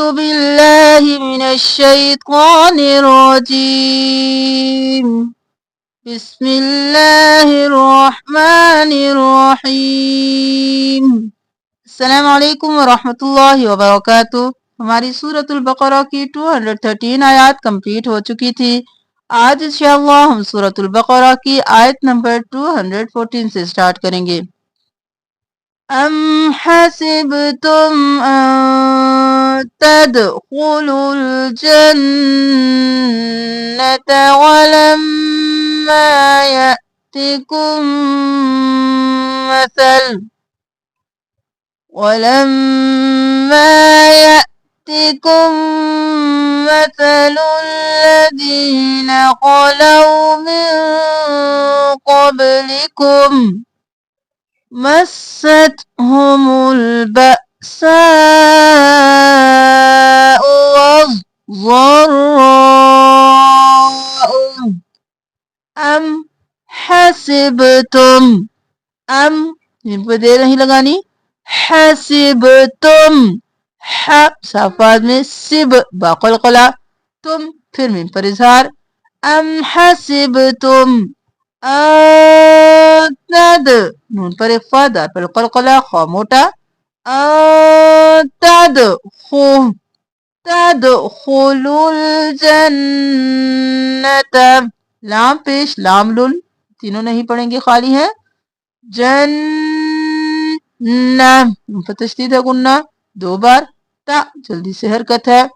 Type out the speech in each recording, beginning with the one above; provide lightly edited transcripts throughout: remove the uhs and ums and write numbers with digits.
أعوذ بالله من الشيطان الرجيم بسم الله الرحمن الرحيम अस्सलाम वालेकुम वरहमतुल्लाहि वबरकातुह। हमारी सूरतुल बकरा की 213 आयत कंप्लीट हो चुकी थी। आज इंशाअल्लाह हम सूरतुल बकरा की आयत नंबर 214 से स्टार्ट करेंगे। अम हसिबतुम अन तदखुलुल जन्नत वलम्मा यअतिकुम मसल مثل الذين خلوا من قبلكم مستهم البأساء والضراء أم حسبتم أم इन पर देर नहीं लगानी। हसिबतुम ह साफात में सिब बाक़लक़ला तुम फिर मीम पर इज़हार। अम हसिबतुम तद नून पर इख्फा दाल पर क़लक़ला ख़ा मोटा तद खु तदखुलुल जन्नत लाम पेश लाम लुल तीनों नहीं पढ़ेंगे खाली है। जन्ना पर तशदीद है गुन्ना दो बार ता जल्दी से हरकत है।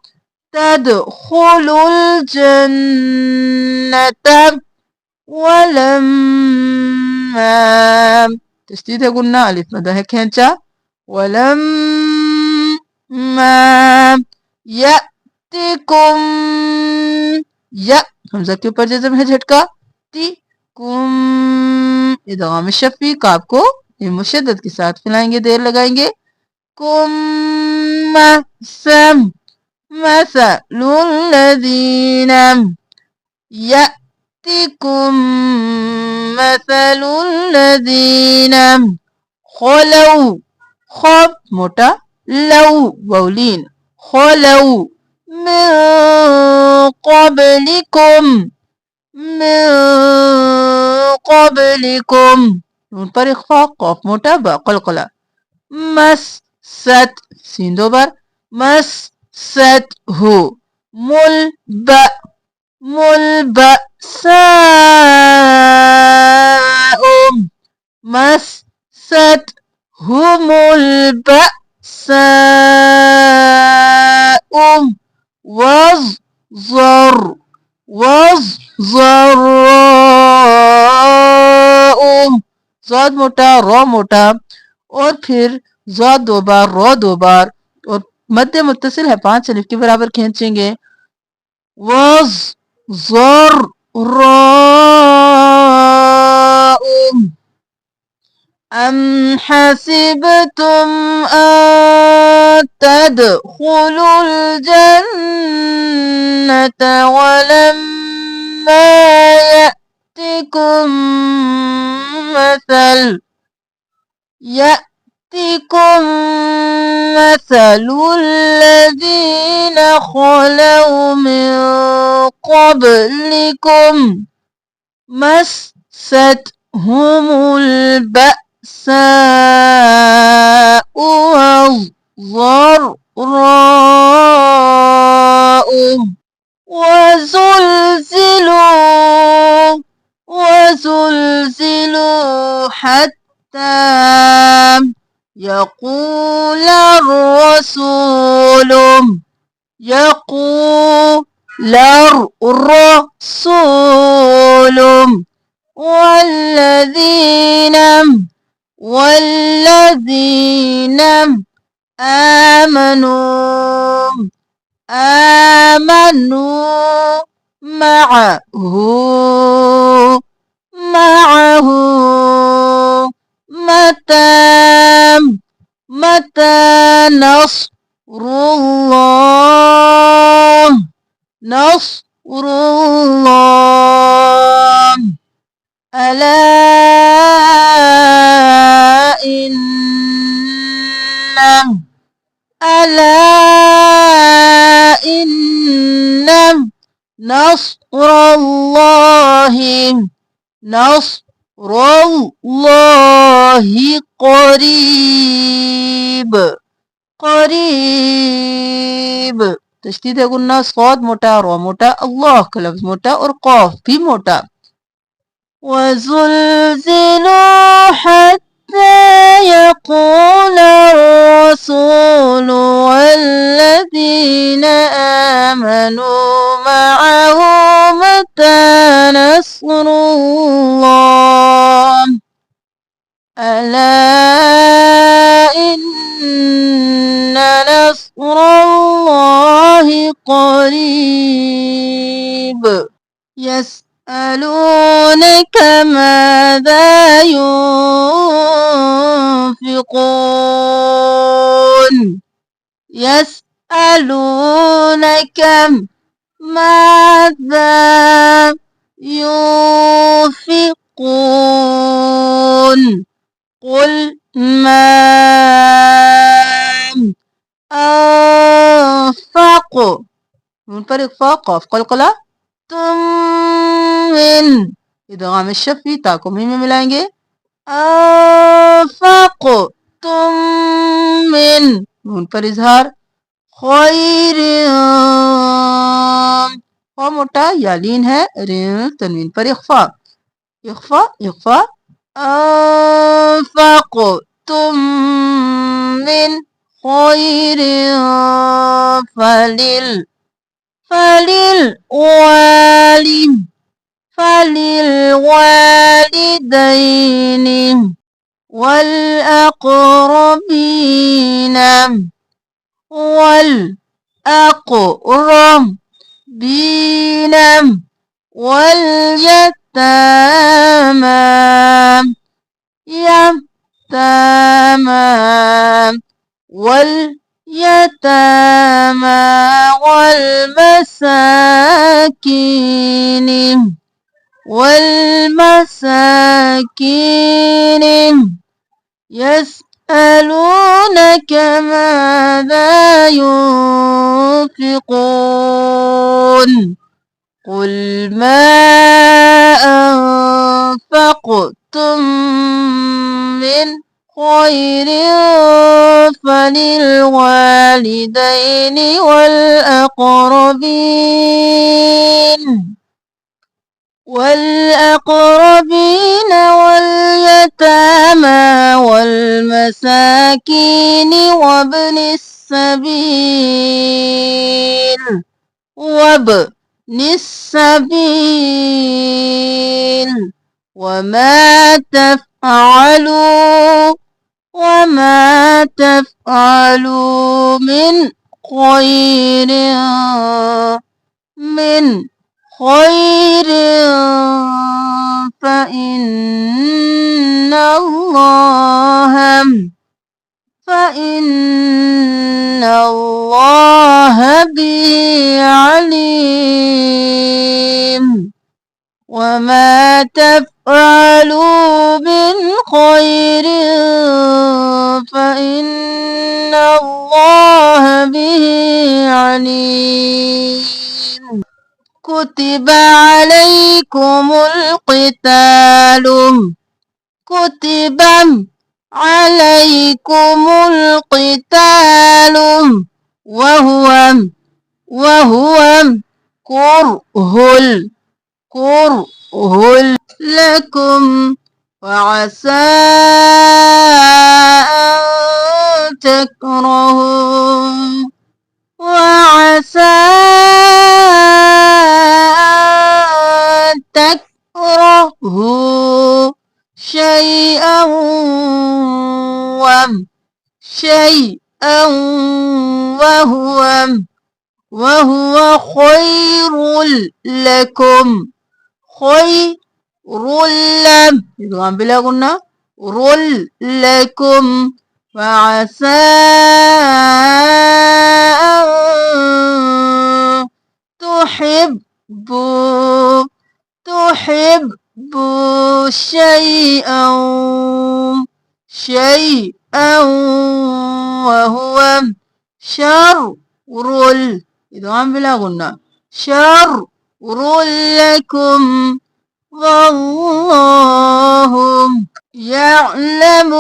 तदखुलुल जन्नत वलम्मा तशदीद है गुन्ना अलिफ मदा है खींचा वलम्मा यअतिकुम या हमजा के ऊपर जज़म है झटका ती कुम इदगाम शफ़ी काफ को मुशद्दद के साथ फैलाएंगे देर लगाएंगे। कुम सम मसलुल लज़ीना यअतिकुम मसलुल लज़ीना खलौ खब मोटा लौ वौलीन खलौ मिन क़ब्लिकुम नून पर इख्फा क़ाफ मोटा बा क़लक़ला मस सत सीन दो बार मस सत हो मुल ब साउम मस सत हुमुल बसाउम वज़ ज़र ज़ाद मोटा रॉ मोटा और फिर ज़ाद दो बार रॉ दो बार और मध्य मुत्तसिल है 5 अलिफ के बराबर खींचेंगे। वज़ ज़र राउम अम हसिबतुम अन तदखुलुल जन्नत वलम्मा यअतिकुम مثل الذين خلوا من قبلكم مستهم البأساء والضراء وزلزلوا حتى يقول الرسول والذين آمنوا معه متى نصر الله ألا نصر الله نصر الله قريب قरीब। तशदीद है गुन्ना, सौद मोटा, रो मोटा, अल्लाह का लफ्ज मोटा और कौफ भी मोटा। وزلزلوا حتى يقول الرسول والذين آمنوا معه متى نصر الله ألا إن نصر الله قريب يسألونك ماذا ينفقون يسألونك ماذا ينفقون قل ما أنفقوا من पर इकफा कौफ कलकला तुम मिन इदगाम शफी ताको मीम में मिलाएंगे अनफाको तुम मिन नून पर इजहार खैर खा मोटा यालीन है रिन तनवीन पर इख्फा इख्फा इख्फा अनफाको तुम मिन खैर फलिल فللوالدين والأقربين واليتامى والمساكين يسألونك ماذا ينفقون قل ما أنفقتم من خير فللوالدين والأقربين واليتامى والمساكين وابن السبيل وما تفعلوا من خير فإن الله به عليم وما تفعلوا من خير فإن الله به عليم كتب عليكم القتال وهو كره لكم وعسى أن تكرهوا شيئا وهو خير لكم بلا قلنا لكم وعسى أن تحبوا شيئا وهو شر بلا قلنا شر لكم والله يعلم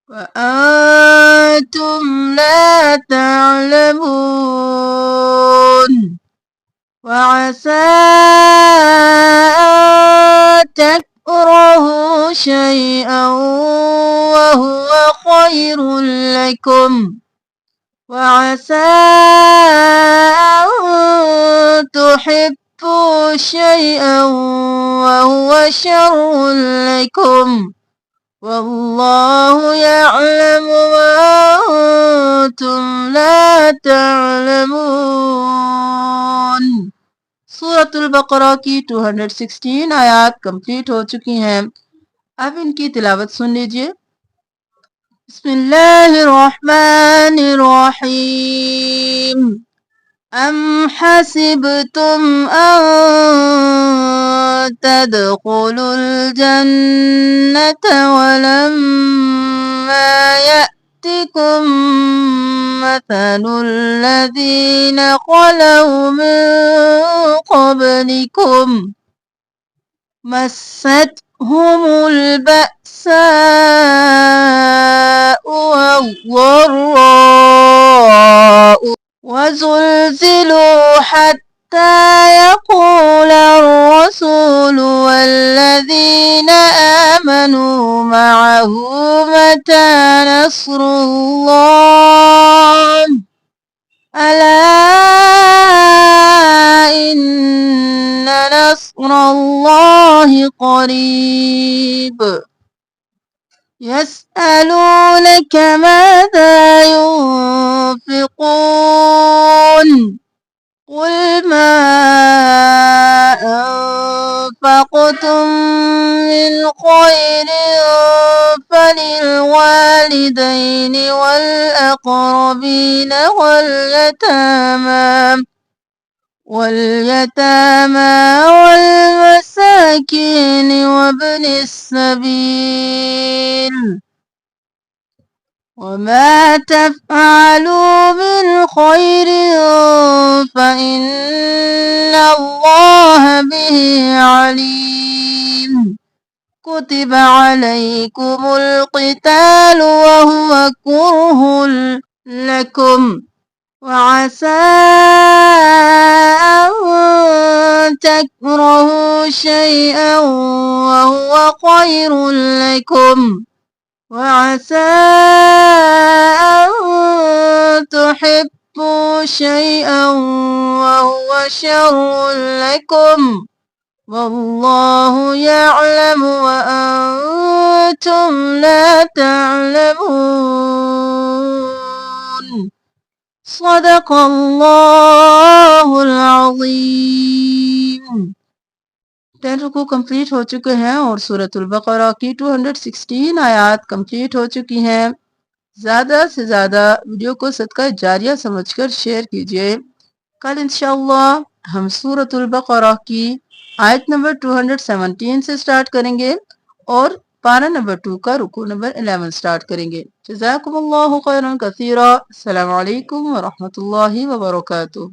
وأنتم لا تعلمون وعسى أن تكرهوا شيئا وهو خير لكم وعسى أن تحبوا شيئا وهو شر لكم والله يعلم وأنتم لا تعلمون। सूरतुल बकरा की 216 आयत कंप्लीट हो चुकी हैं। अब इनकी तिलावत सुन लीजिए। बिस्मिल्लाहिर्रहमानिर्रहीम। अम हसिबतुम अन तदखुलुल जन्नत वलम्मा यअतिकुम मथलुल लज़ीन खलौ मिन क़ब्लिकुम मस्सतहुमुल बअसाء والضراء وزلزلوا حتى يقول الرسول والذين آمنوا معه متى نصر الله ألا إن نصر الله قريب يسألونك ماذا ينفقون قل ما أنفقتم من خير فللوالدين والأقربين واليتامى والمساكين وابن السبيل وما تفعلوا من خير فإن الله به عليم كتب عليكم القتال وهو كره لكم وعسى أن تكرهوا شيئا وهو خير لكم وعسى أن تحبوا شيئا وهو شر لكم والله يعلم وأنتم لا تعلمون صدق الله العظीम। 10 रुकू कंप्लीट हो चुके हैं और सूरतुल बकरा की 216 आयत कंप्लीट हो चुकी हैं। ज़्यादा से ज़्यादा वीडियो को सदका जारिया समझकर शेयर कीजिए। कल इंशाअल्लाह हम सूरतुल बकरा की आयत नंबर 217 से स्टार्ट करेंगे और पारा नंबर 2 का रुकू नंबर 11 स्टार्ट करेंगे। जज़ाकुमुल्लाहु खैरन कसीरा। अस्सलामु अलैकुम व रहमतुल्लाहि व बरकातुहू।